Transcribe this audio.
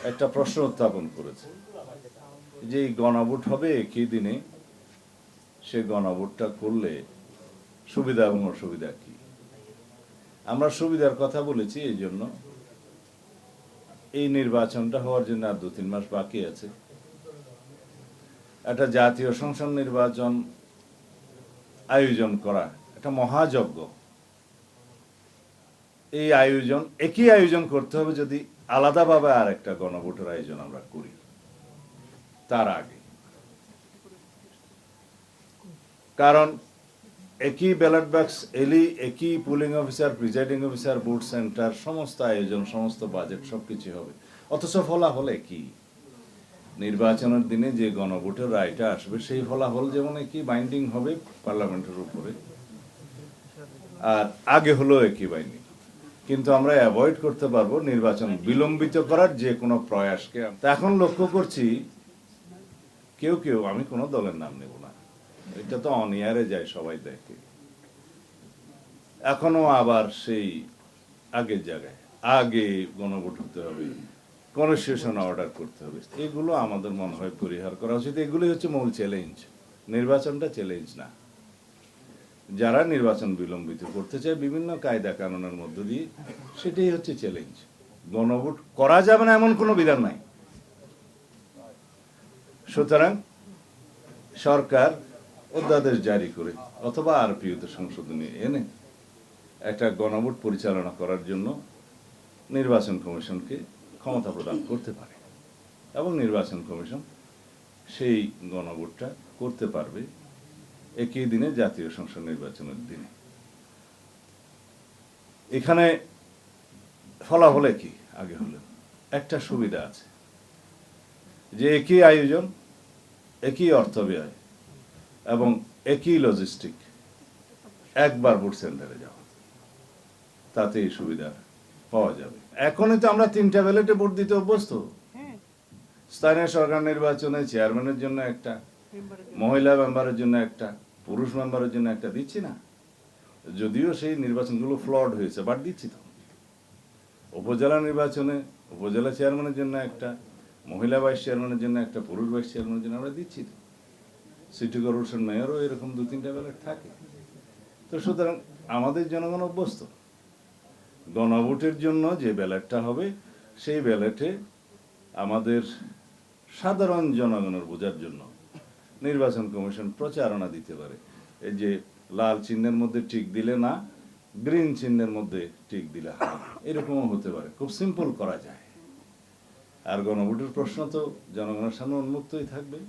একটা প্রশ্ন উত্থাপন করেছে যে এই গণভোট হবে একই দিনে, সে গণভোটটা করলে সুবিধা এবং অসুবিধা কি? আমরা সুবিধার কথা বলেছি এই জন্য, এই নির্বাচনটা হওয়ার জন্য আর 2-3 মাস বাকি আছে। একটা জাতীয় সংসদ নির্বাচন আয়োজন করা একটা মহাযজ্ঞ। এই আয়োজন একই আয়োজন করতে হবে যদি আলাদাভাবে আর একটা গণভোটের আয়োজন আমরা করি তার আগে। কারণ একই ব্যালট বাক্স এলি, একই pulling officer, presiding officer, vote centre, সমস্ত আয়োজন, সমস্ত বাজেট সবকিছু হবে, অথচ ফলাফল একই। নির্বাচনের দিনে যে গণভোটের রায়টা আসবে সেই ফলাফল যেমন একই বাইন্ডিং হবে পার্লামেন্টের উপরে, আর আগে হলো একই বাইন্ডিং। কিন্তু আমরা অ্যাভয়েড করতে পারবো নির্বাচন বিলম্বিত করার যে কোনো প্রয়াসকে। এখন লক্ষ্য করছি কেউ কেউ, আমি কোনো দলের নাম নেব না, এটা তো অনিয়ারে যায়, সবাই দেখে, এখনো আবার সেই আগের জায়গায় আগে গণভোট হতে হবে, কনস্টিটিউশন অর্ডার করতে হবে। এগুলো আমাদের মনে হয় পরিহার করা উচিত। এগুলোই হচ্ছে মূল চ্যালেঞ্জ। নির্বাচনটা চ্যালেঞ্জ না। যারা নির্বাচন বিলম্বিত করতে চায় বিভিন্ন কায়দা কানুনের মধ্য দিয়ে, সেটাই হচ্ছে চ্যালেঞ্জ। গণভোট করা যাবে না এমন কোনো বিধান নাই। সুতরাং সরকার অধ্যাদেশ জারি করে অথবা আরপিওতে সংশোধনী এনে একটা গণভোট পরিচালনা করার জন্য নির্বাচন কমিশনকে ক্ষমতা প্রদান করতে পারে, এবং নির্বাচন কমিশন সেই গণভোটটা করতে পারবে একই দিনে, জাতীয় সংসদ নির্বাচনের দিনে। এখানে ফলাফলে কি আগে হলো একটা সুবিধা আছে যে একই আয়োজন, একই অর্থ ব্যয় এবং একই লজিস্টিক, একবার ভোট সেন্টারে যাওয়া, তাতে এই সুবিধা পাওয়া যাবে। এখনই তো আমরা 3টা ব্যালটে ভোট দিতে অভ্যস্ত। স্থানীয় সরকার নির্বাচনে চেয়ারম্যানের জন্য একটা, মহিলা মেম্বারের জন্য একটা, পুরুষ মেম্বারের জন্য একটা দিচ্ছি না। যদিও সেই নির্বাচনগুলো ফ্লড হয়েছে, বাট দিচ্ছি তো। উপজেলা নির্বাচনে উপজেলা চেয়ারম্যানের জন্য একটা, মহিলা ভাইস চেয়ারম্যানের জন্য একটা, পুরুষ ভাইস চেয়ারম্যানের জন্য আমরা দিচ্ছি তো। সিটি কর্পোরেশন মেয়রও এরকম 2-3টা ব্যালট থাকে। তো সুতরাং আমাদের জনগণ অভ্যস্ত। গণভোটের জন্য যে ব্যালটটা হবে সেই ব্যালটে আমাদের সাধারণ জনগণের বোঝার জন্য নির্বাচন কমিশন প্রচারণা দিতে পারে। এই যে লাল চিহ্নের মধ্যে টিক দিলে না, গ্রিন চিহ্নের মধ্যে টিক দিলে হ্যাঁ, এরকমও হতে পারে। খুব সিম্পল করা যায়। আর গণভোটের প্রশ্ন তো জনগণের সামনে উন্মুক্তই থাকবে।